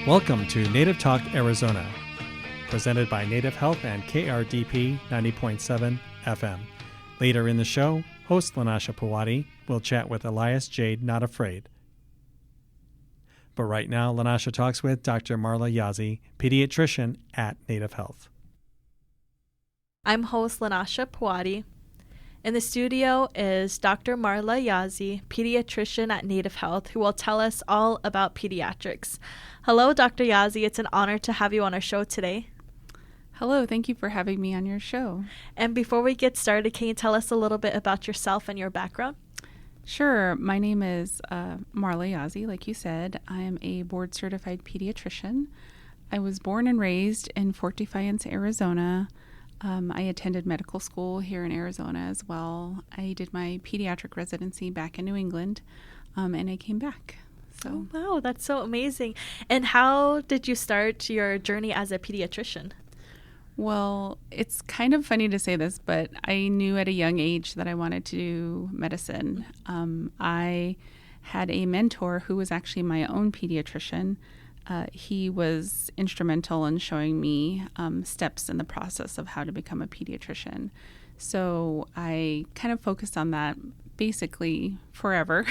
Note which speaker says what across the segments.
Speaker 1: Welcome to Native Talk Arizona, presented by Native Health and KRDP 90.7 FM. Later in the show, host Lanasha Pawadi will chat with Elias Jade Not Afraid. But right now, Lanasha talks with Dr. Marla Yazzie, pediatrician at Native Health.
Speaker 2: I'm host Lanasha Pawadi. In the studio is Dr. Marla Yazzie, pediatrician at Native Health, who will tell us all about pediatrics. Hello, Dr. Yazzie. It's an honor to have you on our show today.
Speaker 3: Hello. Thank you for having me on your show.
Speaker 2: And before we get started, can you tell us a little bit about yourself and your background?
Speaker 3: Sure. My name is Marla Yazzie, like you said. I am a board-certified pediatrician. I was born and raised in Fort Defiance, Arizona. I attended medical school here in Arizona as well. I did my pediatric residency back in New England, and I came back. So.
Speaker 2: Oh, wow, that's so amazing. And how did you start your journey as a pediatrician?
Speaker 3: Well, it's kind of funny to say this, but I knew at a young age that I wanted to do medicine. I had a mentor who was actually my own pediatrician. He was instrumental in showing me steps in the process of how to become a pediatrician. So I kind of focused on that basically forever.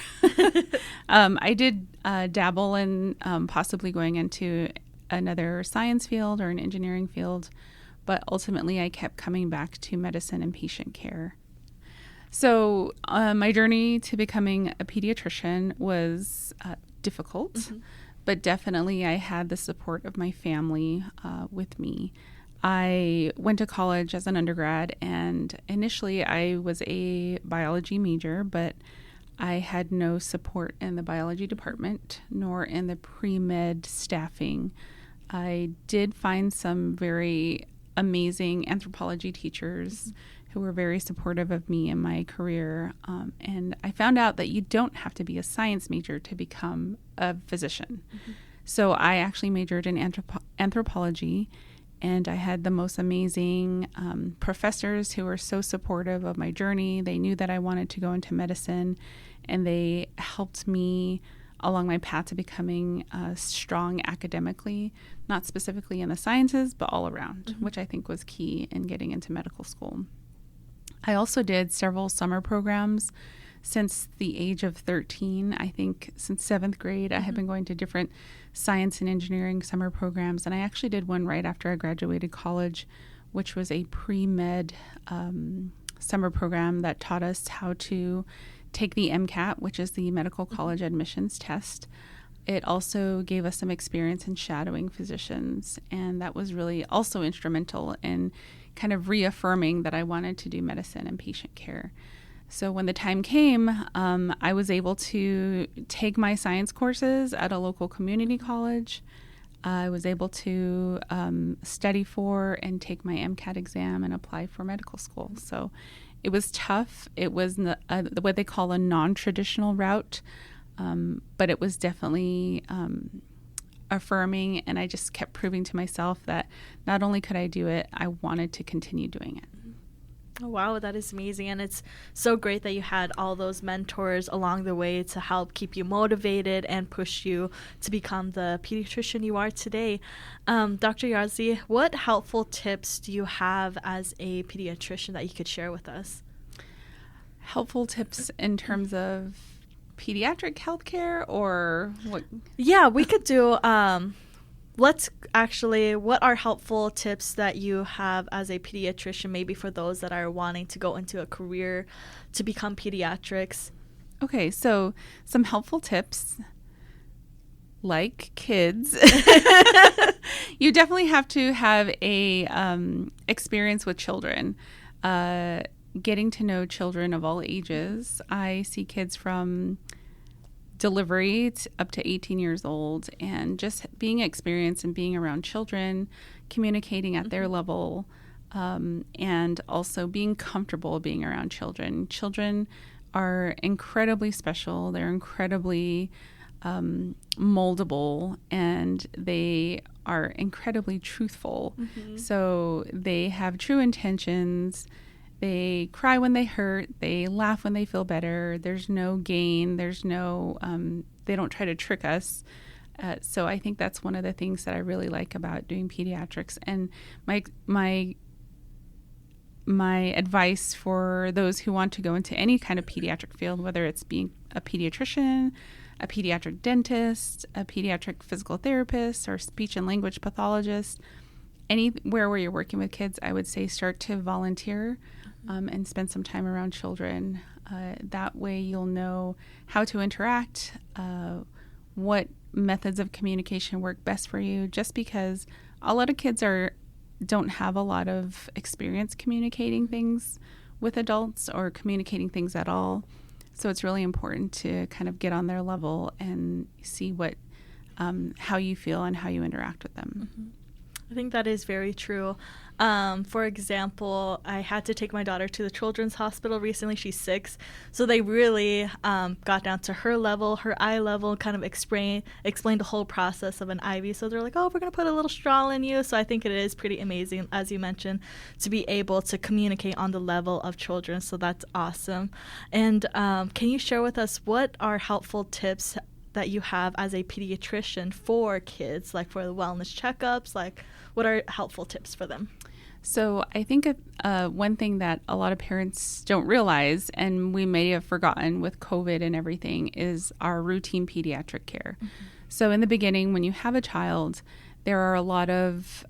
Speaker 3: I did dabble in possibly going into another science field or an engineering field, but ultimately I kept coming back to medicine and patient care. So my journey to becoming a pediatrician was difficult. Mm-hmm. But definitely I had the support of my family with me. I went to college as an undergrad, and initially I was a biology major, but I had no support in the biology department nor in the pre-med staffing. I did find some very amazing anthropology teachers who were very supportive of me in my career. And I found out that you don't have to be a science major to become a physician. Mm-hmm. So I actually majored in anthropology, and I had the most amazing professors who were so supportive of my journey. They knew that I wanted to go into medicine, and they helped me along my path to becoming strong academically, not specifically in the sciences, but all around, mm-hmm. which I think was key in getting into medical school. I also did several summer programs since the age of 13. I think since 7th grade, mm-hmm. I had been going to different science and engineering summer programs. And I actually did one right after I graduated college, which was a pre-med summer program that taught us how to take the MCAT, which is the medical college admissions test. It also gave us some experience in shadowing physicians. And that was really also instrumental in kind of reaffirming that I wanted to do medicine and patient care. So when the time came, I was able to take my science courses at a local community college. I was able to study for and take my MCAT exam and apply for medical school. So it was tough. It was what they call a non-traditional route, but it was definitely affirming, and I just kept proving to myself that not only could I do it, I wanted to continue doing it.
Speaker 2: Oh, wow, that is amazing. And it's so great that you had all those mentors along the way to help keep you motivated and push you to become the pediatrician you are today. Dr. Yazzie, what helpful tips do you have as a pediatrician that you could share with us?
Speaker 3: Helpful tips in terms of pediatric healthcare or what?
Speaker 2: Yeah, we could do, what are helpful tips that you have as a pediatrician, maybe for those that are wanting to go into a career to become pediatrics?
Speaker 3: Okay, so some helpful tips, like kids. You definitely have to have a experience with children. Getting to know children of all ages. I see kids from delivery up to 18 years old, and just being experienced and being around children, communicating at their level, and also being comfortable being around children. Children are incredibly special. They're incredibly moldable, and they are incredibly truthful. Mm-hmm. So they have true intentions. They cry when they hurt. They laugh when they feel better. There's no gain. There's no, they don't try to trick us. So I think that's one of the things that I really like about doing pediatrics. And my advice for those who want to go into any kind of pediatric field, whether it's being a pediatrician, a pediatric dentist, a pediatric physical therapist, or speech and language pathologist, anywhere where you're working with kids, I would say start to volunteer and spend some time around children. That way you'll know how to interact, what methods of communication work best for you, just because a lot of kids don't have a lot of experience communicating things with adults or communicating things at all. So it's really important to kind of get on their level and see how you feel and how you interact with them.
Speaker 2: Mm-hmm. I think that is very true. For example, I had to take my daughter to the children's hospital recently. She's 6. So they really got down to her level, her eye level, kind of explained the whole process of an IV. So they're like, oh, we're going to put a little straw in you. So I think it is pretty amazing, as you mentioned, to be able to communicate on the level of children. So that's awesome. And can you share with us what are helpful tips that you have as a pediatrician for kids, like for the wellness checkups? Like, what are helpful tips for them?
Speaker 3: So I think one thing that a lot of parents don't realize, and we may have forgotten with COVID and everything, is our routine pediatric care. Mm-hmm. So in the beginning, when you have a child, there are a lot of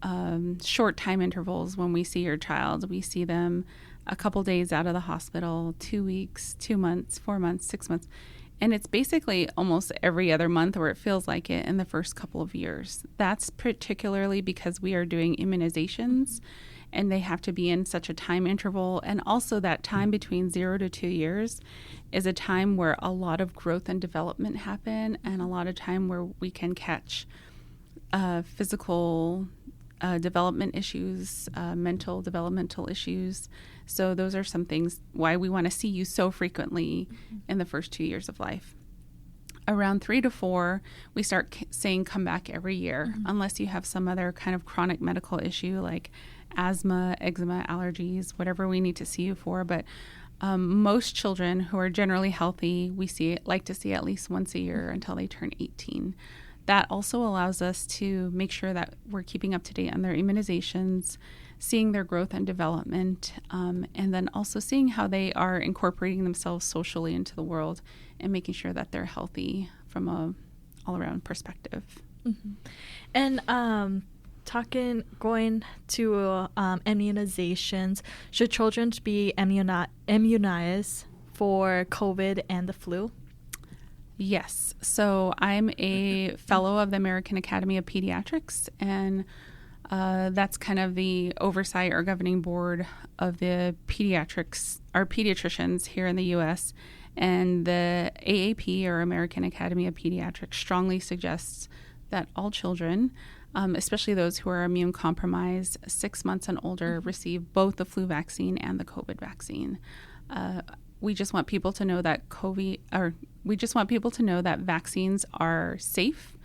Speaker 3: short time intervals when we see your child. We see them a couple days out of the hospital, 2 weeks, 2 months, 4 months, 6 months. And it's basically almost every other month, or it feels like it, in the first couple of years. That's particularly because we are doing immunizations, and they have to be in such a time interval. And also that time between 0 to 2 years is a time where a lot of growth and development happen, and a lot of time where we can catch physical development issues, mental developmental issues. So those are some things why we want to see you so frequently in the first 2 years of life. Around 3 to 4, we start saying come back every year, unless you have some other kind of chronic medical issue like asthma, eczema, allergies, whatever we need to see you for. But most children who are generally healthy, like to see at least once a year until they turn 18. That also allows us to make sure that we're keeping up to date on their immunizations, seeing their growth and development, and then also seeing how they are incorporating themselves socially into the world and making sure that they're healthy from a all-around perspective.
Speaker 2: Mm-hmm. And going to immunizations, should children be immunized for COVID and the flu?
Speaker 3: Yes. So I'm a fellow of the American Academy of Pediatrics, and that's kind of the oversight or governing board of the pediatricians here in the U.S. And the AAP, or American Academy of Pediatrics, strongly suggests that all children, especially those who are immune compromised, 6 months and older, receive both the flu vaccine and the COVID vaccine. We just want people to know that vaccines are safe,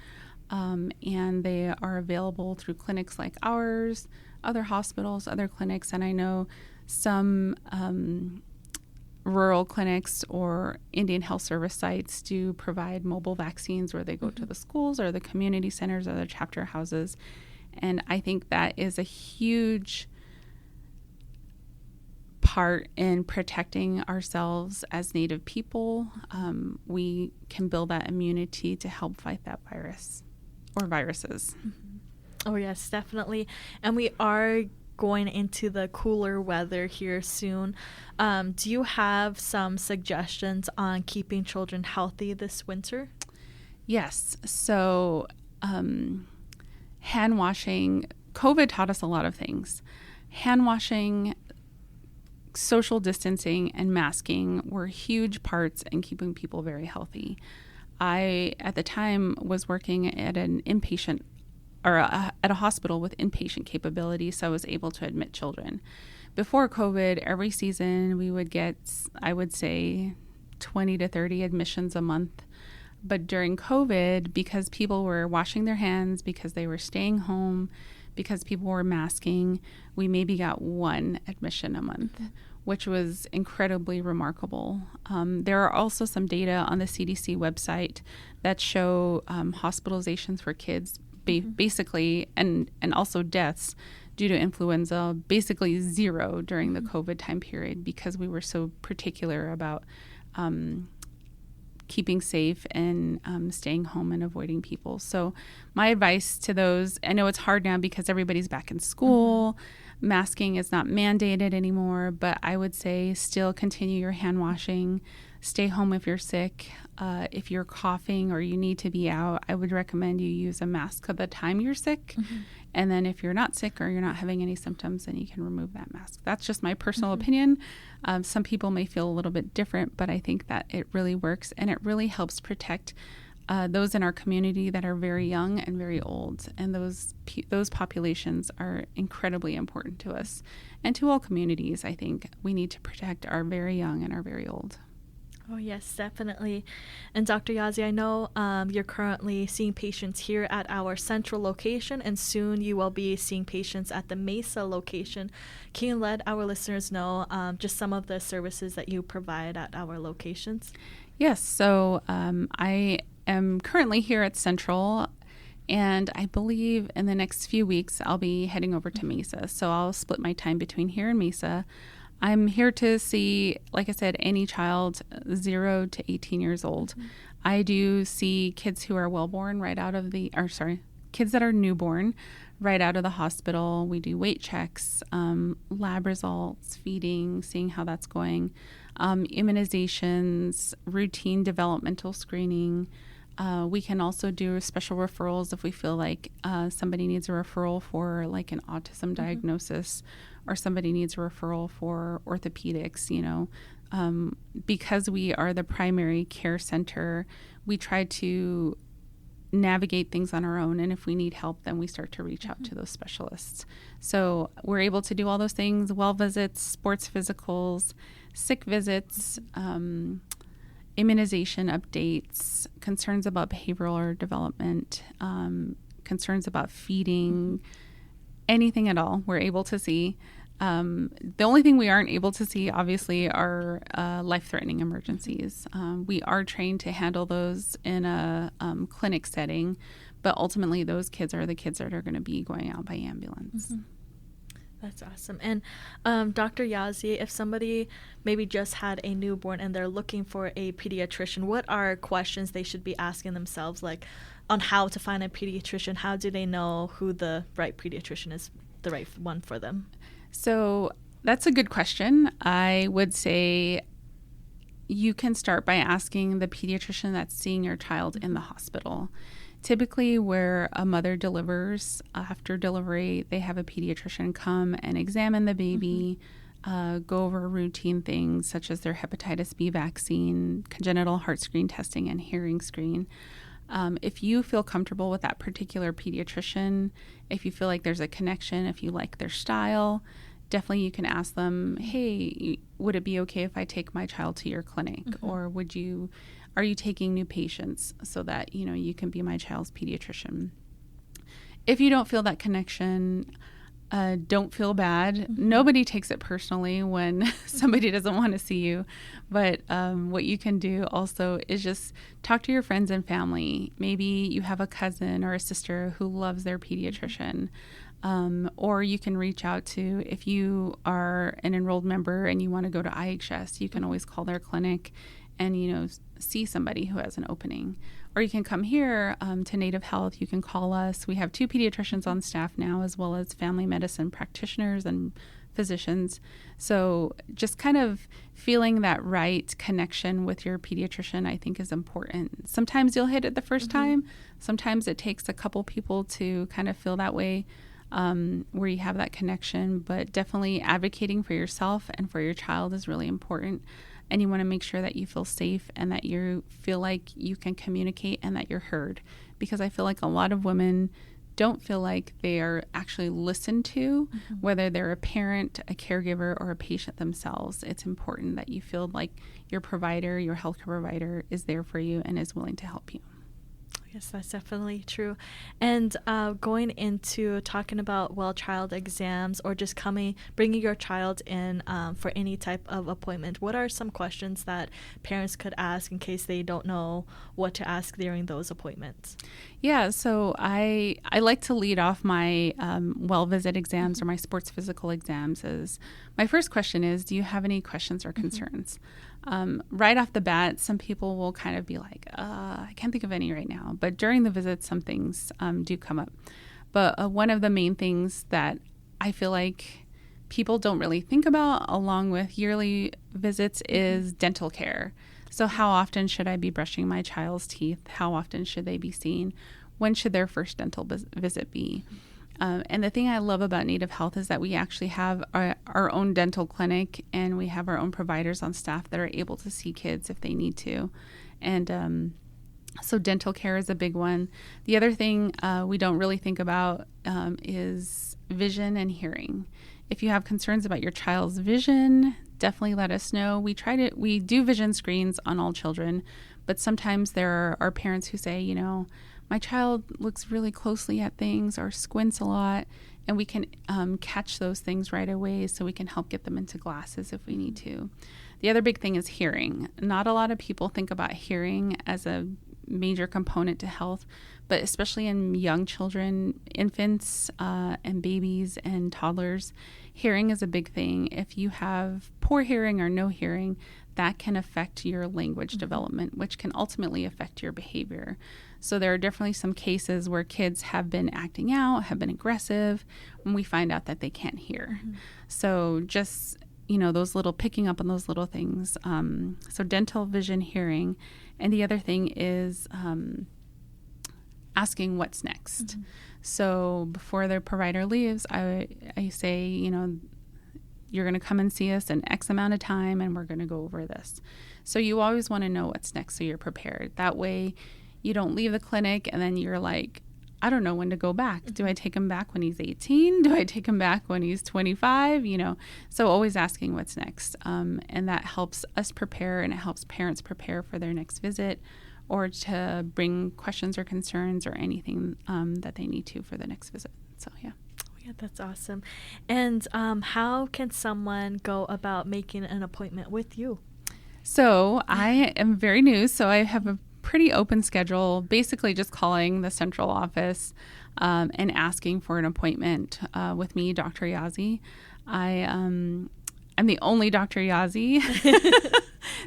Speaker 3: and they are available through clinics like ours, other hospitals, other clinics, and I know some rural clinics or Indian Health Service sites do provide mobile vaccines where they go to the schools or the community centers or the chapter houses, and I think that is a huge part in protecting ourselves as Native people. We can build that immunity to help fight that virus or viruses.
Speaker 2: Oh yes, definitely. And we are going into the cooler weather here soon. Do you have some suggestions on keeping children healthy this winter?
Speaker 3: Yes. So hand washing, COVID taught us a lot of things. Hand washing, social distancing, and masking were huge parts in keeping people very healthy. I, at the time, was working at an inpatient or at a hospital with inpatient capabilities, so I was able to admit children. Before COVID, every season we would get, I would say, 20 to 30 admissions a month. But during COVID, because people were washing their hands, because they were staying home, because people were masking, we maybe got 1 admission a month. which was incredibly remarkable. There are also some data on the CDC website that show hospitalizations for kids, basically, and also deaths due to influenza, basically zero during the COVID time period, because we were so particular about keeping safe and staying home and avoiding people. So my advice to those, I know it's hard now because everybody's back in school, masking is not mandated anymore, but I would say still continue your hand washing, stay home if you're sick. If you're coughing or you need to be out, I would recommend you use a mask at the time you're sick. And then if you're not sick or you're not having any symptoms, then you can remove that mask. That's just my personal opinion. Some people may feel a little bit different, but I think that it really works, and it really helps protect those in our community that are very young and very old. And those populations are incredibly important to us and to all communities. I think we need to protect our very young and our very old.
Speaker 2: Oh, yes, definitely. And Dr. Yazzie, I know you're currently seeing patients here at our central location, and soon you will be seeing patients at the Mesa location. Can you let our listeners know just some of the services that you provide at our locations?
Speaker 3: Yes, so I am currently here at Central, and I believe in the next few weeks I'll be heading over to Mesa. So I'll split my time between here and Mesa. I'm here to see, like I said, any child 0 to 18 years old. I do see kids who are well-born kids that are newborn right out of the hospital. We do weight checks, lab results, feeding, seeing how that's going, immunizations, routine developmental screening. We can also do special referrals if we feel like somebody needs a referral for like an autism diagnosis, or somebody needs a referral for orthopedics. Because we are the primary care center, we try to navigate things on our own, and if we need help, then we start to reach out to those specialists. So we're able to do all those things: well visits, sports physicals, sick visits, immunization updates, concerns about behavioral or development, concerns about feeding, anything at all we're able to see. The only thing we aren't able to see, obviously, are life-threatening emergencies. We are trained to handle those in a clinic setting, but ultimately those kids are the kids that are going to be going out by ambulance.
Speaker 2: That's awesome. And Dr. Yazzie, if somebody maybe just had a newborn and they're looking for a pediatrician, what are questions they should be asking themselves, like on how to find a pediatrician? How do they know who the right pediatrician is, the right one for them?
Speaker 3: So that's a good question. I would say you can start by asking the pediatrician that's seeing your child in the hospital. Typically, where a mother delivers, after delivery, they have a pediatrician come and examine the baby, go over routine things such as their hepatitis B vaccine, congenital heart screen testing, and hearing screen. If you feel comfortable with that particular pediatrician, if you feel like there's a connection, if you like their style, definitely you can ask them, hey, would it be okay if I take my child to your clinic? Or are you taking new patients so that, you can be my child's pediatrician? If you don't feel that connection, don't feel bad. Nobody takes it personally when somebody doesn't want to see you. But what you can do also is just talk to your friends and family. Maybe you have a cousin or a sister who loves their pediatrician. Or you can reach out to, if you are an enrolled member and you want to go to IHS, you can always call their clinic and, see somebody who has an opening. Or you can come here to Native Health. You can call us. We have 2 pediatricians on staff now, as well as family medicine practitioners and physicians. So just kind of feeling that right connection with your pediatrician, I think, is important. Sometimes you'll hit it the first time. Sometimes it takes a couple people to kind of feel that way, where you have that connection. But definitely advocating for yourself and for your child is really important. And you want to make sure that you feel safe and that you feel like you can communicate and that you're heard. Because I feel like a lot of women don't feel like they are actually listened to, whether they're a parent, a caregiver, or a patient themselves. It's important that you feel like your provider, your healthcare provider, is there for you and is willing to help you.
Speaker 2: Yes, that's definitely true. And going into talking about child exams or just bringing your child in for any type of appointment, what are some questions that parents could ask in case they don't know what to ask during those appointments?
Speaker 3: Yeah, so I like to lead off my well visit exams or my sports physical exams. My first question is, do you have any questions or concerns? Right off the bat, some people will kind of be like, I can't think of any right now. But during the visit, some things do come up. But one of the main things that I feel like people don't really think about along with yearly visits is dental care. So how often should I be brushing my child's teeth? How often should they be seen? When should their first dental visit be? And the thing I love about Native Health is that we actually have our own dental clinic, and we have our own providers on staff that are able to see kids if they need to. And so dental care is a big one. The other thing we don't really think about is vision and hearing. If you have concerns about your child's vision, definitely let us know. We do vision screens on all children, but sometimes there are parents who say, my child looks really closely at things or squints a lot, and we can catch those things right away so we can help get them into glasses if we need to. The other big thing is hearing. Not a lot of people think about hearing as a major component to health, but especially in young children, infants, and babies and toddlers, hearing is a big thing. If you have poor hearing or no hearing, that can affect your language development, which can ultimately affect your behavior. So there are definitely some cases where kids have been acting out, have been aggressive, when we find out that they can't hear. So just, those little picking up on those little things. So dental, vision, hearing. And the other thing is asking what's next. So before the provider leaves, I say, you're going to come and see us in X amount of time, and we're going to go over this. So you always want to know what's next so you're prepared. That way you don't leave the clinic and then you're like, I don't know when to go back. Do I take him back when he's 18? Do I take him back when he's 25? So always asking what's next. And that helps us prepare, and it helps parents prepare for their next visit or to bring questions or concerns or anything that they need to for the next visit. So, yeah.
Speaker 2: Yeah, that's awesome. And how can someone go about making an appointment with you?
Speaker 3: So I am very new, so I have a pretty open schedule, basically just calling the central office and asking for an appointment with me, Dr. Yazzie. I'm the only Dr. Yazzie,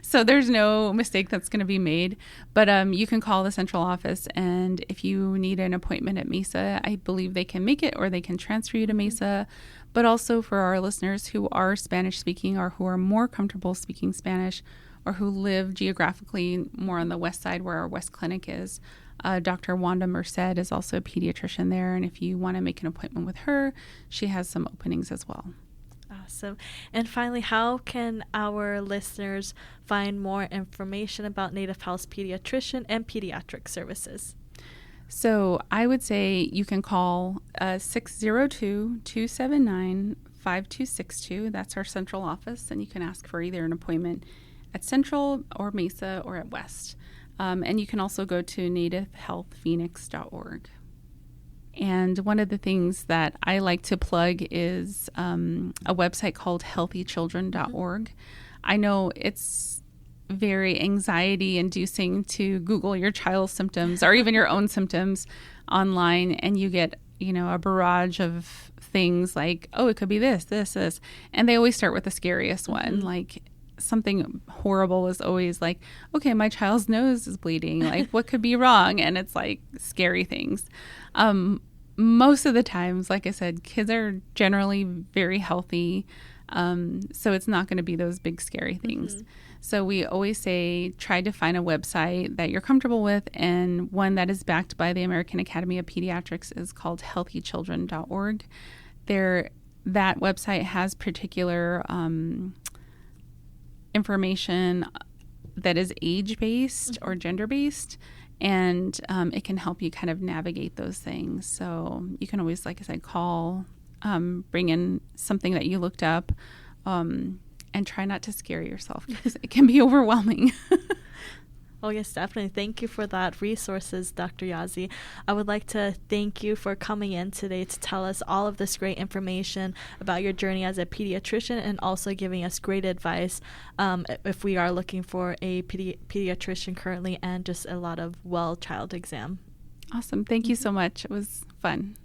Speaker 3: so there's no mistake that's going to be made. But you can call the central office, and if you need an appointment at Mesa, I believe they can make it or they can transfer you to Mesa. But also for our listeners who are Spanish speaking or who are more comfortable speaking Spanish or who live geographically more on the west side where our West Clinic is, Dr. Wanda Merced is also a pediatrician there. And if you want to make an appointment with her, she has some openings as well.
Speaker 2: Awesome. And finally, how can our listeners find more information about Native Health's pediatrician and pediatric services?
Speaker 3: So I would say you can call 602-279-5262. That's our central office, and you can ask for either an appointment at Central or Mesa or at West. And you can also go to nativehealthphoenix.org. And one of the things that I like to plug is a website called healthychildren.org. I know it's very anxiety-inducing to Google your child's symptoms or even your own symptoms online, and you get, a barrage of things like, oh, it could be this. And they always start with the scariest one, like something horrible is always like, okay, my child's nose is bleeding. Like, what could be wrong? And it's like scary things. Most of the times, like I said, kids are generally very healthy. So it's not going to be those big scary things. So we always say, try to find a website that you're comfortable with. And one that is backed by the American Academy of Pediatrics is called healthychildren.org. That website has particular information that is age-based or gender-based, and it can help you kind of navigate those things. So you can always, like I said, call, bring in something that you looked up, and try not to scare yourself because it can be overwhelming.
Speaker 2: Oh, yes, definitely. Thank you for that resources, Dr. Yazzie. I would like to thank you for coming in today to tell us all of this great information about your journey as a pediatrician and also giving us great advice if we are looking for a pediatrician currently and just a lot of child exam.
Speaker 3: Awesome. Thank you so much. It was fun.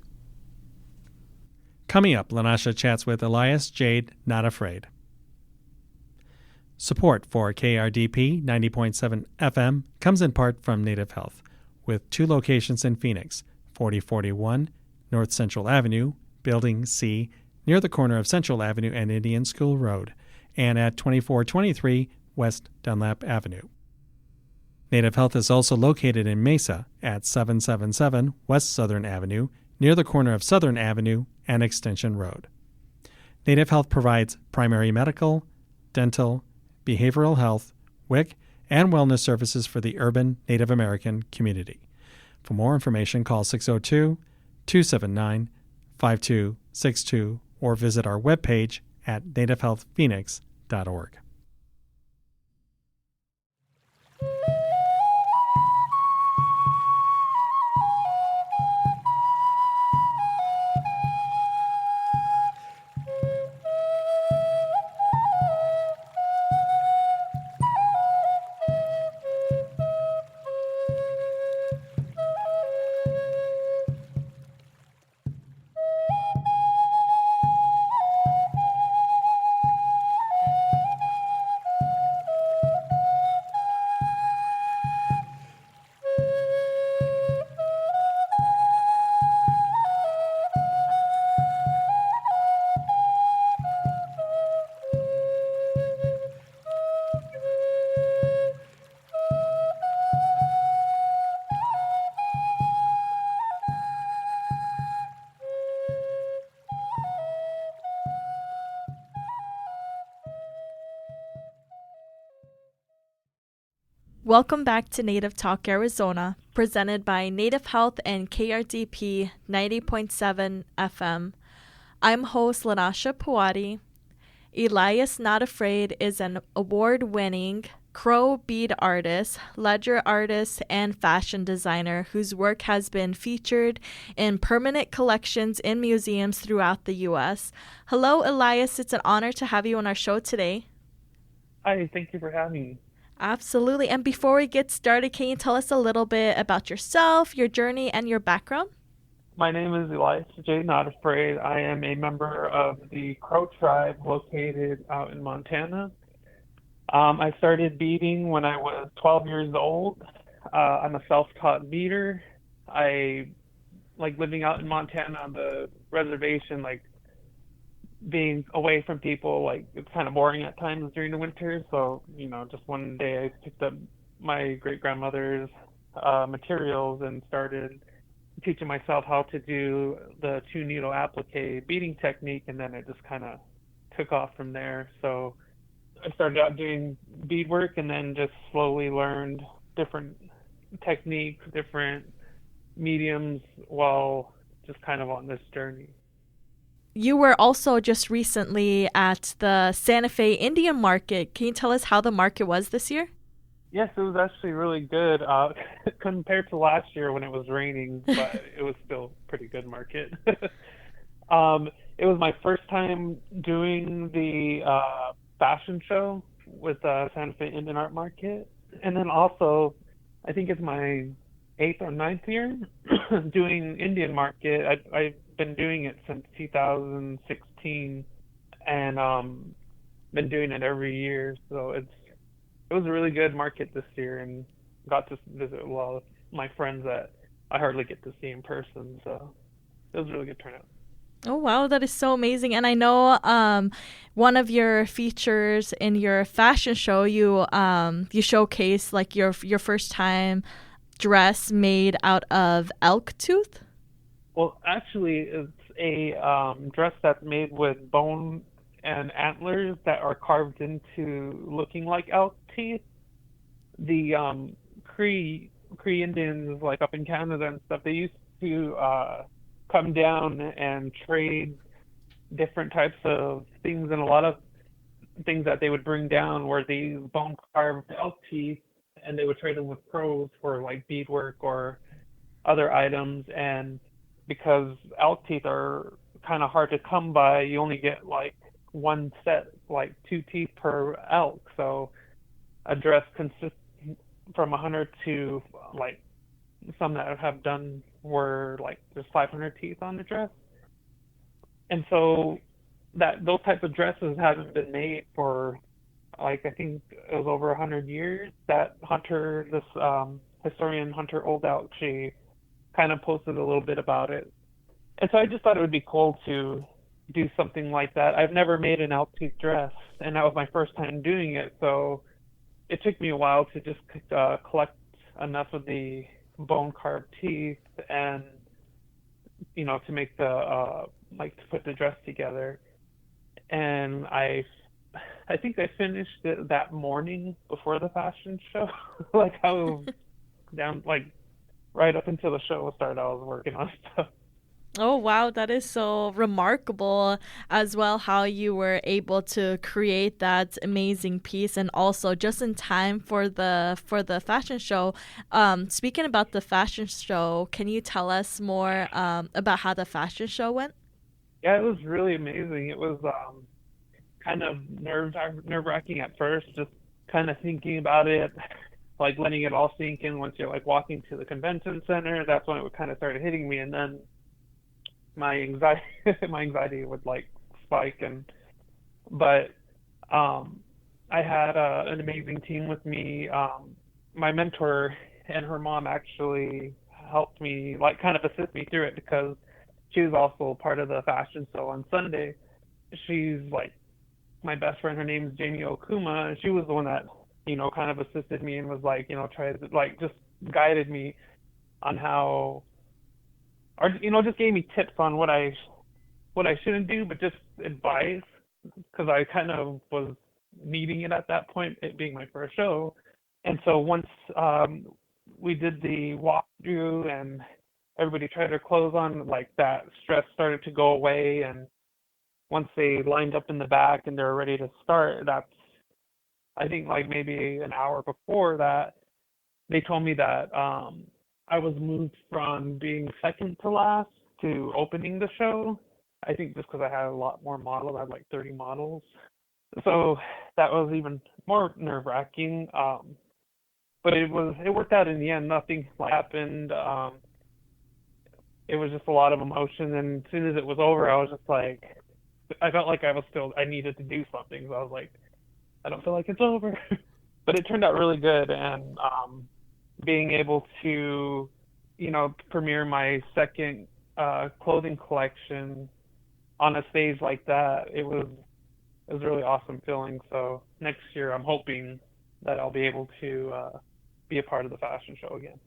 Speaker 1: Coming up, Lanasha chats with Elias Jade Not Afraid. Support for KRDP 90.7 FM comes in part from Native Health, with 2 locations in Phoenix, 4041 North Central Avenue, Building C, near the corner of Central Avenue and Indian School Road, and at 2423 West Dunlap Avenue. Native Health is also located in Mesa at 777 West Southern Avenue, near the corner of Southern Avenue and Extension Road. Native Health provides primary medical, dental, behavioral health, WIC, and wellness services for the urban Native American community. For more information, call 602-279-5262 or visit our webpage at nativehealthphoenix.org.
Speaker 2: Welcome back to Native Talk Arizona, presented by Native Health and KRDP 90.7 FM. I'm host Lanasha Puwadi. Elias Not Afraid is an award-winning crow bead artist, ledger artist, and fashion designer whose work has been featured in permanent collections in museums throughout the U.S. Hello, Elias. It's an honor to have you on our show today.
Speaker 4: Hi, thank you for having me.
Speaker 2: Absolutely. And before we get started, can you tell us a little bit about yourself, your journey, and your background?
Speaker 4: My name is Elias Jade Not Afraid. I am a member of the Crow tribe located out in Montana. I started beading when I was 12 years old. I'm a self-taught beader. I like living out in Montana on the reservation, like being away from people, like it's kind of boring at times during the winter. So, just one day I picked up my great-grandmother's materials and started teaching myself how to do the 2-needle applique beading technique, and then it just kind of took off from there. So I started out doing beadwork and then just slowly learned different techniques, different mediums while just kind of on this journey.
Speaker 2: You were also just recently at the Santa Fe Indian Market. Can you tell us how the market was this year?
Speaker 4: Yes, it was actually really good compared to last year when it was raining, but it was still a pretty good market. It was my first time doing the fashion show with Santa Fe Indian Art Market. And then also, I think it's my 8th or 9th year doing Indian Market. I've been doing it since 2016 and been doing it every year. So it was a really good market this year and got to visit a lot of my friends that I hardly get to see in person. So it was a really good turnout.
Speaker 2: Oh, wow. That is so amazing. And I know one of your features in your fashion show, you showcase like your first time dress made out of elk tooth.
Speaker 4: Well, actually, it's a dress that's made with bone and antlers that are carved into looking like elk teeth. The Cree Indians, like up in Canada and stuff, they used to come down and trade different types of things, and a lot of things that they would bring down were these bone carved elk teeth, and they would trade them with pros for like beadwork or other items. And because elk teeth are kind of hard to come by, you only get like one set, like 2 teeth per elk. So a dress consists from 100 to like some that have done were like there's 500 teeth on the dress. And so that those types of dresses haven't been made for like I think it was over 100 years. That Hunter, this historian Hunter Oldout, she kind of posted a little bit about it. And so I just thought it would be cool to do something like that. I've never made an elk tooth dress, and that was my first time doing it. So it took me a while to just collect enough of the bone carved teeth and to make the like to put the dress together. And I think I finished it that morning before the fashion show. Like I was down like right up until the show started, I was working on stuff.
Speaker 2: Oh wow, that is so remarkable as well, how you were able to create that amazing piece, and also just in time for the fashion show. Speaking about the fashion show, can you tell us more about how the fashion show went?
Speaker 4: Yeah, it was really amazing. It was kind of nerve-wracking at first, just kind of thinking about it, like letting it all sink in. Once you're like walking to the convention center, that's when it kind of started hitting me, and then my anxiety would like spike. But I had an amazing team with me. My mentor and her mom actually helped me, like kind of assist me through it, because she was also part of the fashion show on Sunday. She's like my best friend. Her name's Jamie Okuma, and she was the one that kind of assisted me and was like try to like just guided me on how, or just gave me tips on what I shouldn't do, but just advice, because I kind of was needing it at that point, it being my first show. And so once we did the walkthrough and everybody tried their clothes on, like that stress started to go away. And once they lined up in the back and they were ready to start, that's I think like maybe an hour before that, they told me that I was moved from being second to last to opening the show. I think just because I had a lot more models. I had like 30 models. So that was even more nerve-wracking. But it worked out in the end. Nothing happened. It was just a lot of emotion. And as soon as it was over, I was just like, I felt like I needed to do something. So I was like, I don't feel like it's over. But it turned out really good. And being able to, premiere my second clothing collection on a stage like that, it was a really awesome feeling. So next year, I'm hoping that I'll be able to be a part of the fashion show again.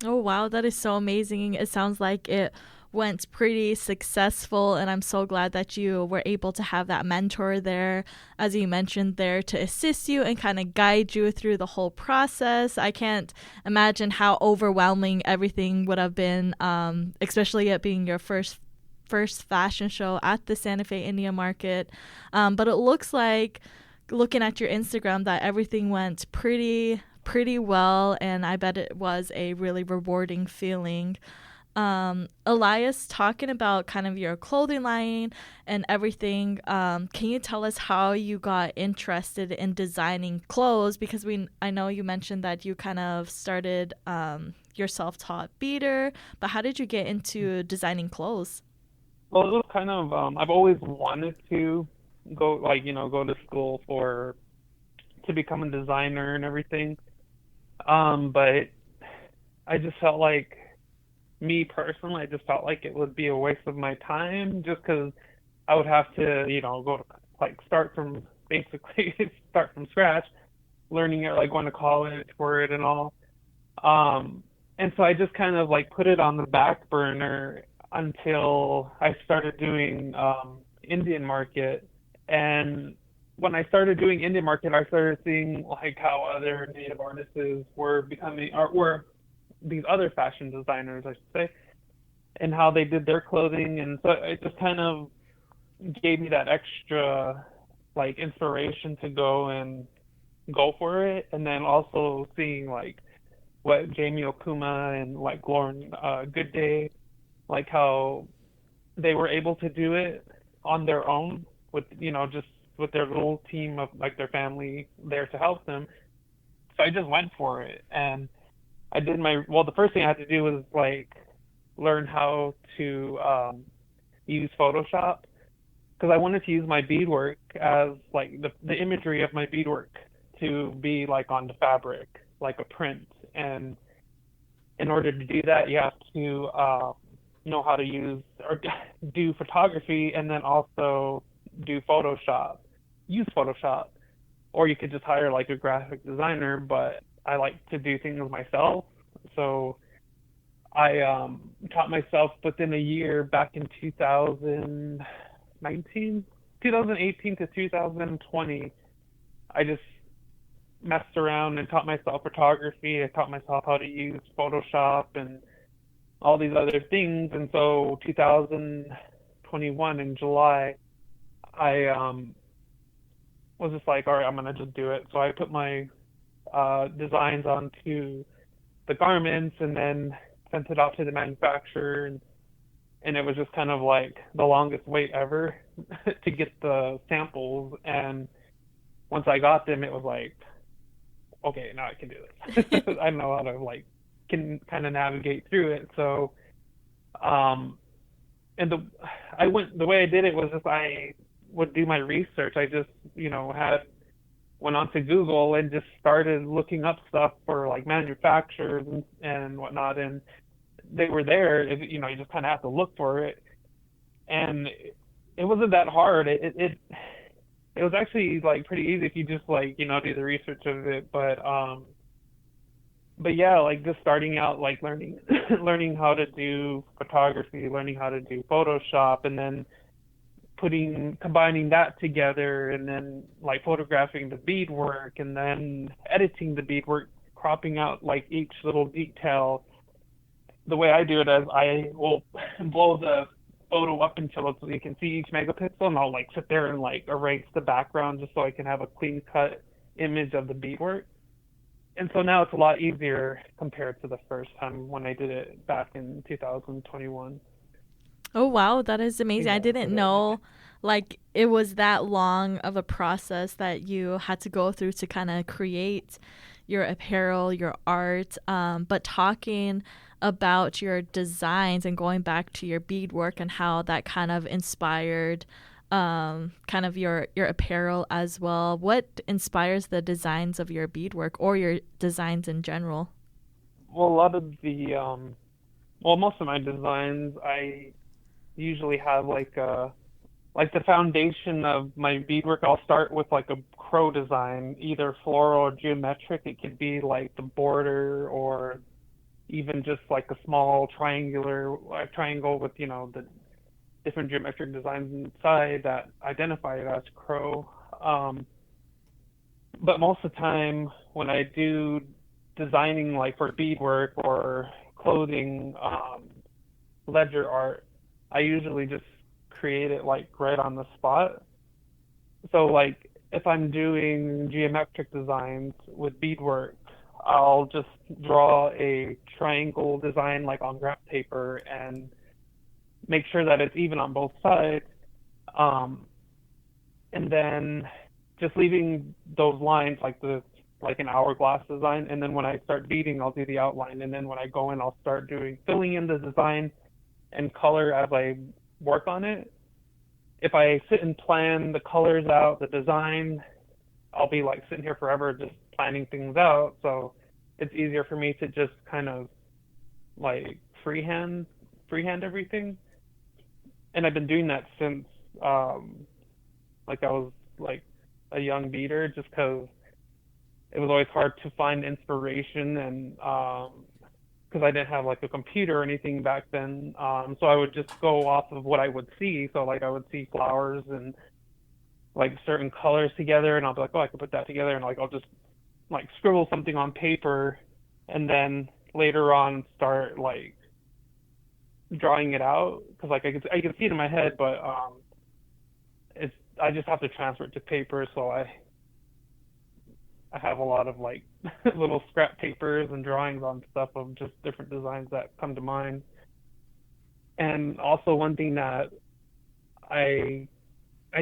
Speaker 2: Oh wow, that is so amazing. It sounds like it went pretty successful, and I'm so glad that you were able to have that mentor there, as you mentioned, there to assist you and kind of guide you through the whole process. I can't imagine how overwhelming everything would have been, especially it being your first fashion show at the Santa Fe Indian Market. But it looks like, looking at your Instagram, that everything went pretty well, and I bet it was a really rewarding feeling. Elias, talking about kind of your clothing line and everything, can you tell us how you got interested in designing clothes? Because I know you mentioned that you kind of started your self-taught beater, but how did you get into designing clothes?
Speaker 4: Well, it was kind of I've always wanted to go to school to become a designer and everything. But I just felt like, me personally, I just felt like it would be a waste of my time, just because I would have to, go to start from scratch, learning it, like going to college for it and all. And so I just kind of like put it on the back burner until I started doing Indian market. And when I started doing Indian market, I started seeing like how other Native artists were these other fashion designers, I should say, and how they did their clothing. And so it just kind of gave me that extra like inspiration to go and go for it. And then also seeing like what Jamie Okuma and like Lauren Goodday, like how they were able to do it on their own with, just with their little team of like their family there to help them. So I just went for it, and I did the first thing I had to do was like learn how to use Photoshop, because I wanted to use my beadwork as like the imagery of my beadwork to be like on the fabric, like a print. And in order to do that, you have to know how to use or do photography, and then also use Photoshop, or you could just hire like a graphic designer. But I like to do things myself, so I taught myself within a year back in 2018 to 2020. I just messed around and taught myself photography. I taught myself how to use Photoshop and all these other things. And so 2021 in July, I was just like, all right, I'm going to just do it. So I put my designs onto the garments and then sent it out to the manufacturer. And it was just kind of like the longest wait ever to get the samples. And once I got them, it was like, okay, now I can do this. I know how to can kind of navigate through it. So, and the way I did it was just I would do my research. I just, went onto Google and just started looking up stuff for like manufacturers and whatnot. And they were there. You just kind of have to look for it. And it wasn't that hard. It was actually like pretty easy if you just do the research of it. But yeah, like just starting out, like learning how to do photography, learning how to do Photoshop, and then combining that together, and then like photographing the beadwork, and then editing the beadwork, cropping out like each little detail. The way I do it is I will blow the photo up until you can see each megapixel, and I'll like sit there and like erase the background just so I can have a clean cut image of the beadwork. And so now it's a lot easier compared to the first time when I did it back in 2021.
Speaker 2: Oh, wow. That is amazing. I didn't know like it was that long of a process that you had to go through to kind of create your apparel, your art. But talking about your designs and going back to your beadwork and how that kind of inspired kind of your apparel as well. What inspires the designs of your beadwork or your designs in general?
Speaker 4: Well, a lot of most of my designs, I usually have like the foundation of my beadwork. I'll start with like a crow design, either floral or geometric. It could be like the border, or even just like a small triangle with the different geometric designs inside that identify it as crow. But most of the time when I do designing like for beadwork or clothing, ledger art, I usually just create it like right on the spot. So like if I'm doing geometric designs with beadwork, I'll just draw a triangle design like on graph paper and make sure that it's even on both sides. And then just leaving those lines like an hourglass design. And then when I start beading, I'll do the outline. And then when I go in, I'll start filling in the design and color as I work on it. If I sit and plan the colors out, the design, I'll be like sitting here forever just planning things out. So it's easier for me to just kind of like freehand everything. And I've been doing that since like I was like a young beater, just because it was always hard to find inspiration, and because I didn't have like a computer or anything back then. So I would just go off of what I would see. So like I would see flowers and like certain colors together, and I'll be like, oh, I could put that together, and like I'll just like scribble something on paper, and then later on start like drawing it out, because like I can see it in my head, but I just have to transfer it to paper. So I have a lot of like little scrap papers and drawings on stuff of just different designs that come to mind. And also one thing that I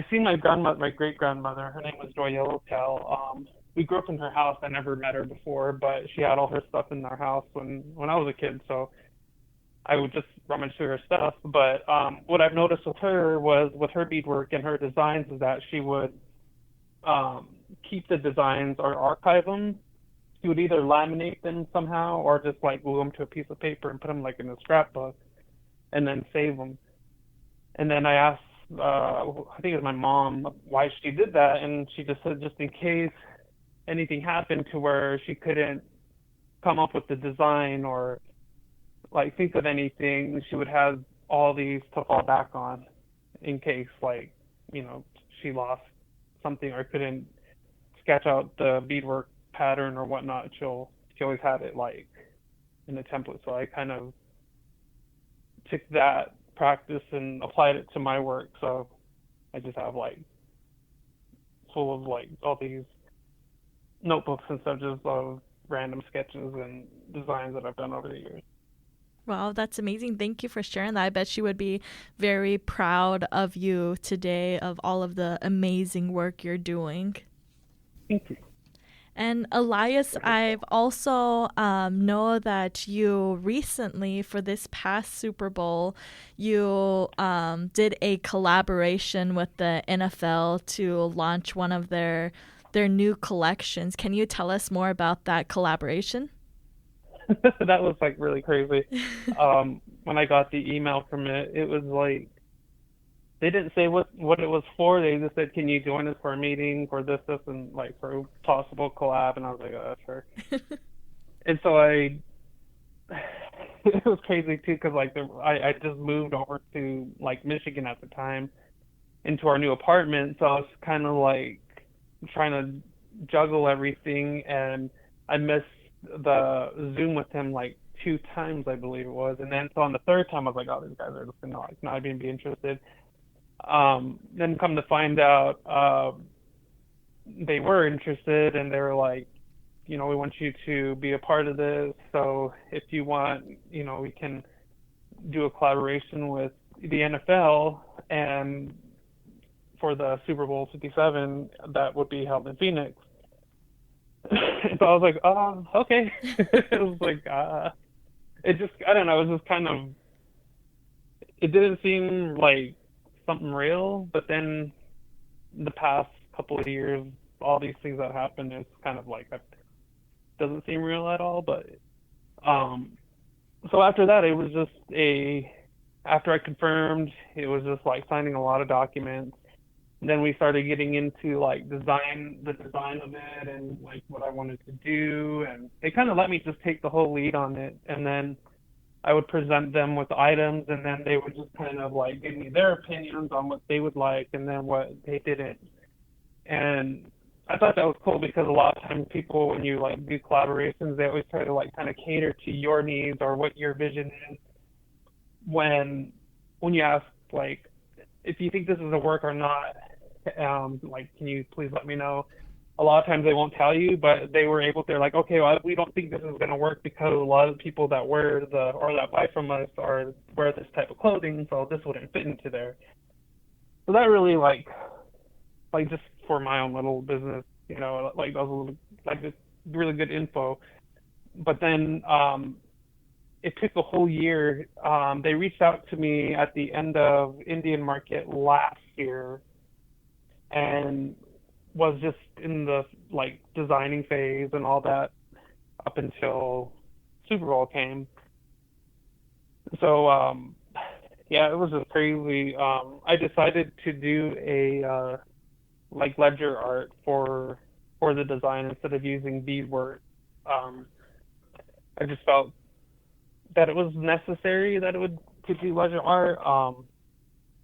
Speaker 4: see my grandmother, my great grandmother, her name was Joy Yellowtail. We grew up in her house. I never met her before, but she had all her stuff in our house when I was a kid. So I would just rummage through her stuff. But what I've noticed with her was with her beadwork and her designs is that she would keep the designs or archive them. She would either laminate them somehow or just like glue them to a piece of paper and put them like in a scrapbook and then save them. And then I asked, I think it was my mom, why she did that, and she just said just in case anything happened to where she couldn't come up with the design or like think of anything, she would have all these to fall back on in case like, she lost something or couldn't sketch out the beadwork pattern or whatnot. She always had it like in a template. So I kind of took that practice and applied it to my work. So I just have like full of like all these notebooks and subjects of random sketches and designs that I've done over the years.
Speaker 2: Wow, that's amazing. Thank you for sharing that. I bet she would be very proud of you today, of all of the amazing work you're doing.
Speaker 4: Thank you.
Speaker 2: And Elias, I've also know that you recently, for this past Super Bowl, you did a collaboration with the NFL to launch one of their new collections. Can you tell us more about that collaboration?
Speaker 4: That was like really crazy. When I got the email from it, it was like they didn't say what it was for. They just said, "Can you join us for a meeting for this, and like for a possible collab?" And I was like, "Oh, sure." And so it was crazy too, because like I just moved over to like Michigan at the time into our new apartment, so I was kind of like trying to juggle everything, and I missed the Zoom with him like 2 times, I believe it was, and then so on the third time I was like, "Oh, these guys are just gonna like not even be interested." Then come to find out, they were interested, and they were like, we want you to be a part of this. So if you want, we can do a collaboration with the NFL and for the Super Bowl 57 that would be held in Phoenix. So I was like, okay. It was like, it just, I don't know, it was just kind of, it didn't seem like something real, but then the past couple of years, all these things that happened, it's kind of like that doesn't seem real at all. But so after that, it was just after I confirmed, it was just like signing a lot of documents. And then we started getting into like the design of it and like what I wanted to do, and they kind of let me just take the whole lead on it, and then I would present them with items, and then they would just kind of like give me their opinions on what they would like and then what they didn't. And I thought that was cool because a lot of times people, when you like do collaborations, they always try to like kind of cater to your needs or what your vision is. When you ask like, if you think this is a work or not, like, can you please let me know? A lot of times they won't tell you, but they're like, okay, well, we don't think this is going to work because a lot of the people that that buy from us wear this type of clothing, so this wouldn't fit into there. So that really like just for my own little business, like that was just really good info. But then it took a whole year. They reached out to me at the end of Indian Market last year, and was just in the like designing phase and all that up until Super Bowl came. So yeah, it was just crazy. I decided to do a like ledger art for the design instead of using beadwork. I just felt that it was necessary that to do ledger art.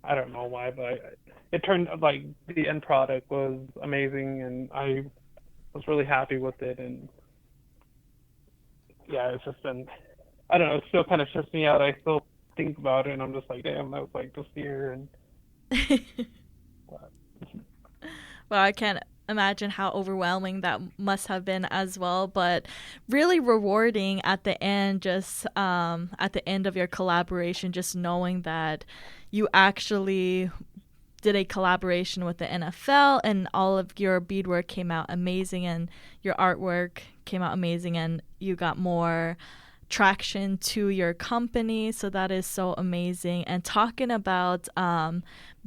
Speaker 4: I don't know why, but it turned like the end product was amazing, and I was really happy with it. And yeah, it's just been, I don't know, it still kind of trips me out. I still think about it, and I'm just like, damn, that was like this year. And
Speaker 2: Well, I can't imagine how overwhelming that must have been as well, but really rewarding at the end, just at the end of your collaboration, just knowing that you actually did a collaboration with the NFL and all of your beadwork came out amazing and your artwork came out amazing and you got more traction to your company. So that is so amazing. And talking about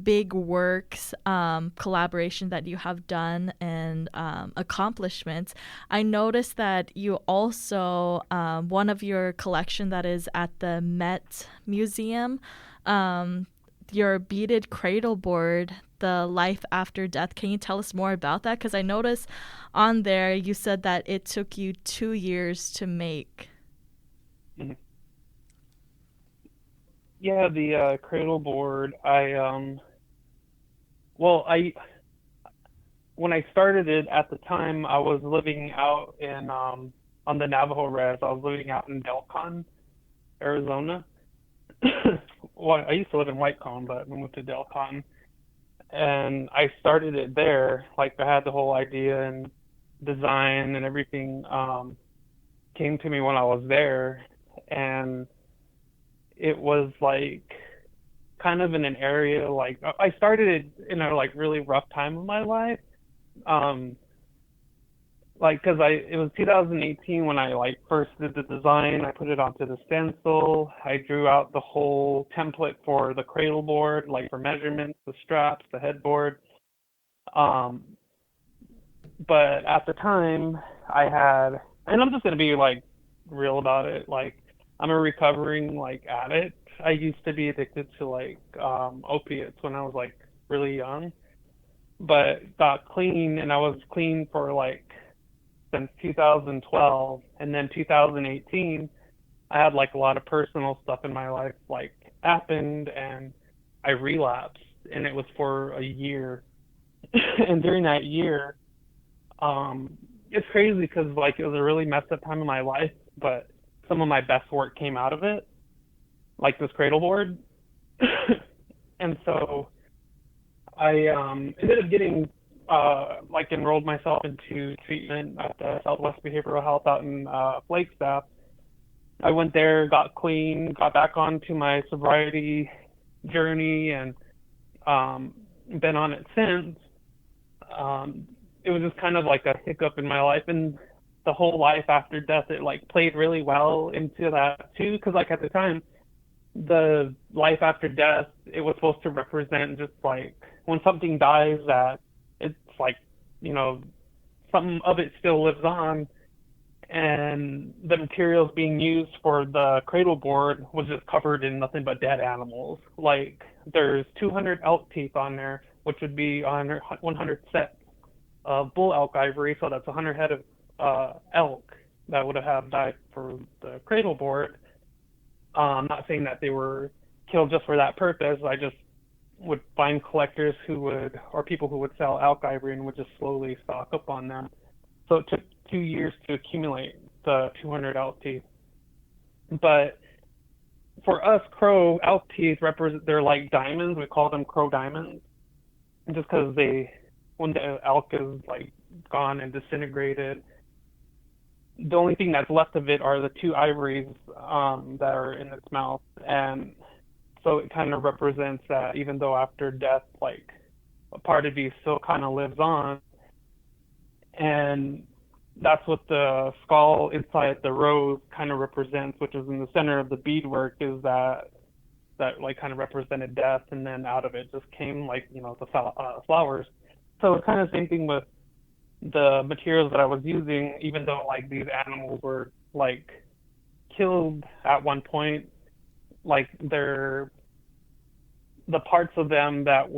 Speaker 2: big works, collaboration that you have done and accomplishments, I noticed that you also, one of your collection that is at the Met Museum, your beaded cradle board, the life after death. Can you tell us more about that? Because I noticed on there you said that it took you 2 years to make.
Speaker 4: Mhm. Yeah, the cradle board. When I started it at the time, I was living out in on the Navajo Res. I was living out in Delcon, Arizona. Well, I used to live in Whitecomb, but we moved to Delcon, and I started it there. Like I had the whole idea and design and everything came to me when I was there, and it was like kind of in an area like I started it in a like really rough time of my life. Like because it was 2018 when I like first did the design. I put it onto the stencil. I drew out the whole template for the cradle board, like for measurements, the straps, the headboard. Um, but at the time I had, and I'm just gonna be like real about it. Like I'm a recovering like addict. I used to be addicted to like opiates when I was like really young, but got clean, and I was clean for like since 2012, and then 2018 I had like a lot of personal stuff in my life like happened, and I relapsed, and it was for a year. And during that year, it's crazy because like it was a really messed up time in my life, but some of my best work came out of it, like this cradle board. And so I ended up getting like enrolled myself into treatment at the Southwest Behavioral Health out in Flagstaff. I went there, got clean, got back onto my sobriety journey, and been on it since. It was just kind of like a hiccup in my life, and the whole life after death, it like played really well into that too, because like at the time, the life after death, it was supposed to represent just like when something dies, that it's like, you know, something of it still lives on, and the materials being used for the cradle board was just covered in nothing but dead animals. Like there's 200 elk teeth on there, which would be on 100 sets of bull elk ivory, so that's 100 head of elk that would have died for the cradle board. I'm not saying that they were killed just for that purpose. I just would find collectors who would, or people who would sell elk ivory and would just slowly stock up on them. So it took 2 years to accumulate the 200 elk teeth. But for us, crow elk teeth represent, they're like diamonds. We call them crow diamonds, just because when the elk is like gone and disintegrated, the only thing that's left of it are the two ivories that are in its mouth. And so it kind of represents that even though after death, like a part of you still kind of lives on. And that's what the skull inside the rose kind of represents, which is in the center of the beadwork, is that like kind of represented death, and then out of it just came like, you know, the flowers. So it's kind of the same thing with the materials that I was using, even though like these animals were like killed at one point, like the parts of them that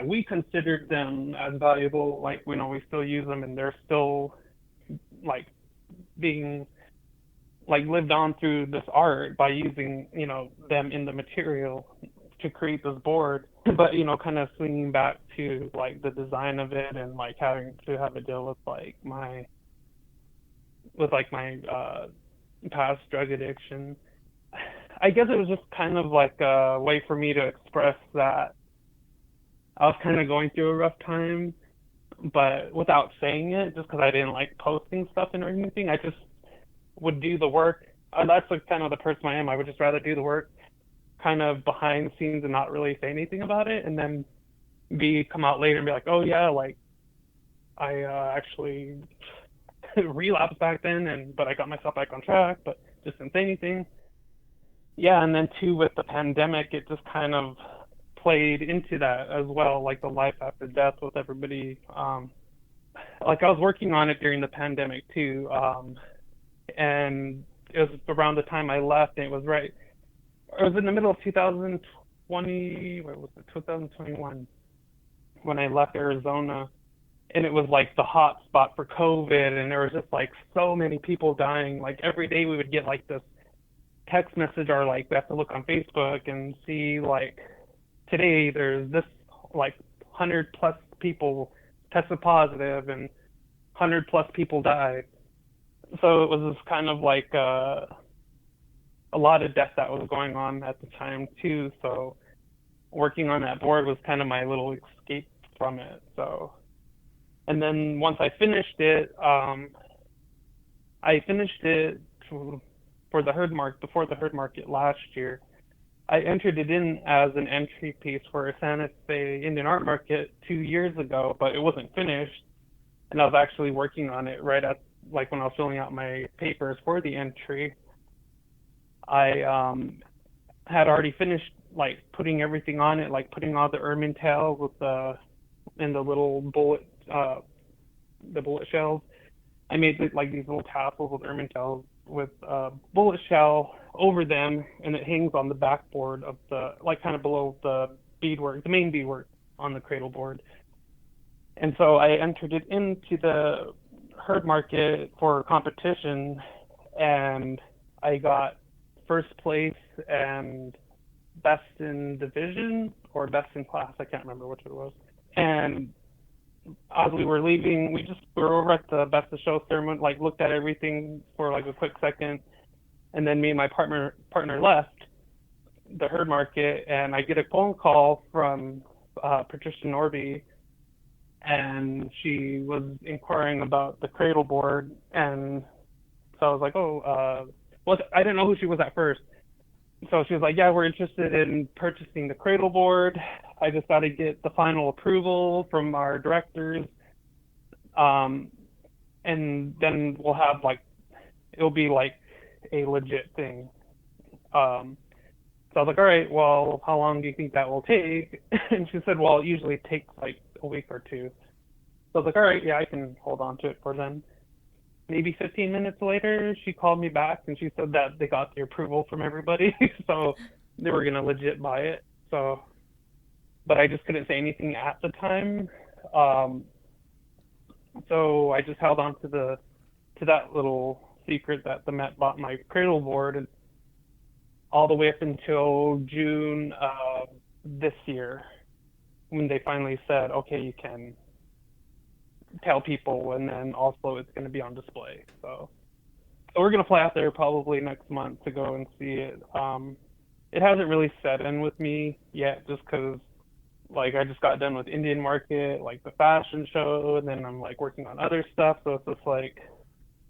Speaker 4: we considered them as valuable, like, you know, we still use them, and they're still like being like lived on through this art by using, you know, them in the material to create this board. But, you know, kind of swinging back to like the design of it, and like having to have a deal with like my past drug addiction, I guess it was just kind of like a way for me to express that I was kind of going through a rough time. but without saying it, just because I didn't like posting stuff and or anything. I just would do the work. That's like kind of the person I am. I would just rather do the work kind of behind the scenes and not really say anything about it, and then come out later and be like, oh yeah, like I actually relapsed back then, but I got myself back on track, but just didn't say anything. Yeah, and then too with the pandemic, it just kind of played into that as well, like the life after death with everybody. Like I was working on it during the pandemic too, and it was around the time I left, and it was in the middle of 2020, what was it, 2021, when I left Arizona, and it was like the hot spot for COVID, and there was just like so many people dying. Like every day we would get like this text message, or like we have to look on Facebook and see like today there's this like 100 plus people tested positive and 100 plus people died. So it was this kind of like a lot of death that was going on at the time too. So working on that board was kind of my little escape from it. So, and then once I finished it, for the herd market, before the herd market last year. I entered it in as an entry piece for a Santa Fe Indian art market 2 years ago, but it wasn't finished. And I was actually working on it right at, like when I was filling out my papers for the entry. I had already finished like putting everything on it, like putting all the ermine tails with and the little bullet shells. I made like these little tassels with ermine tails with bullet shell over them, and it hangs on the backboard of the, like kind of below the beadwork, the main beadwork on the cradle board. And so I entered it into the herd market for competition, and I got first place and best in division or best in class. I can't remember which it was. And as we were leaving, we were over at the best of show ceremony, like looked at everything for like a quick second, and then me and my partner left the herd market, and I get a phone call from Patricia Norby, and she was inquiring about the cradle board, and so I was like, well, I didn't know who she was at first. So she was like, yeah, we're interested in purchasing the cradle board. I just got to get the final approval from our directors. And then we'll have it'll be like a legit thing. So I was like, all right, well, how long do you think that will take? And she said, well, it usually takes like a week or two. So I was like, all right, yeah, I can hold on to it for then. Maybe 15 minutes later, she called me back and she said that they got the approval from everybody. So they were going to legit buy it. So, but I just couldn't say anything at the time. So I just held on to that little secret that the Met bought my cradle board, and all the way up until June of this year, when they finally said, okay, you can tell people, and then also it's going to be on display. So we're going to fly out there probably next month to go and see it. It hasn't really set in with me yet, just because like I just got done with Indian market, like the fashion show, and then I'm like working on other stuff. So it's just like,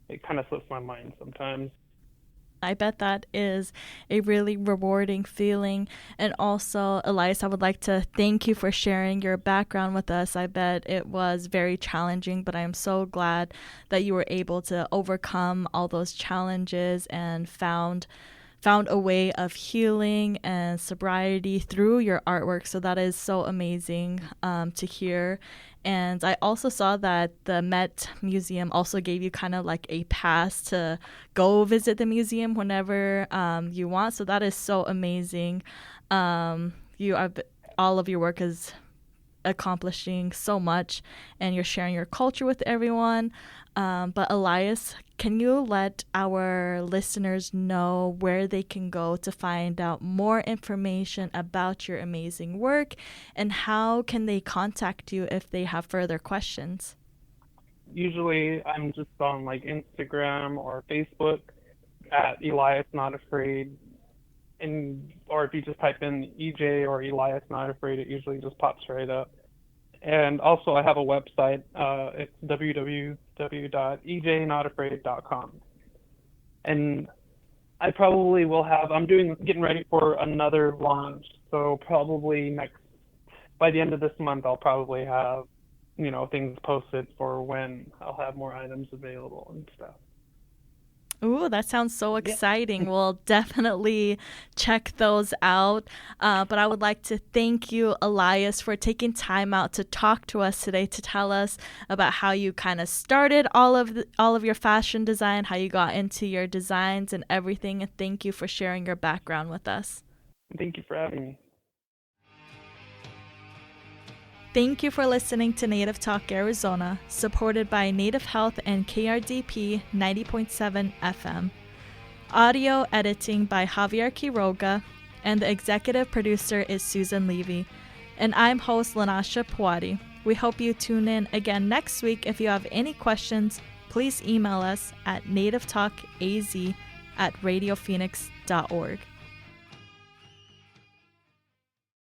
Speaker 4: it kind of slips my mind sometimes.
Speaker 2: I bet that is a really rewarding feeling. And also, Elias, I would like to thank you for sharing your background with us. I bet it was very challenging, but I am so glad that you were able to overcome all those challenges and found a way of healing and sobriety through your artwork. So that is so amazing to hear. And I also saw that the Met Museum also gave you kind of like a pass to go visit the museum whenever you want. So that is so amazing. All of your work is accomplishing so much, and you're sharing your culture with everyone. But Elias, can you let our listeners know where they can go to find out more information about your amazing work, and how can they contact you if they have further questions?
Speaker 4: Usually I'm just on like Instagram or Facebook at Elias Not Afraid, or if you just type in EJ or Elias Not Afraid, it usually just pops right up. And also I have a website. It's www.ejnotafraid.com. And I probably will have, getting ready for another launch. So probably by the end of this month, I'll probably have, things posted for when I'll have more items available and stuff.
Speaker 2: Ooh, that sounds so exciting. Yeah. We'll definitely check those out. But I would like to thank you, Elias, for taking time out to talk to us today, to tell us about how you kind of started all of your fashion design, how you got into your designs and everything. And thank you for sharing your background with us.
Speaker 4: Thank you for having me.
Speaker 2: Thank you for listening to Native Talk Arizona, supported by Native Health and KRDP 90.7 FM. Audio editing by Javier Quiroga, and the executive producer is Susan Levy. And I'm host Lanasha Puwadi. We hope you tune in again next week. If you have any questions, please email us at nativetalkaz@radiophoenix.org.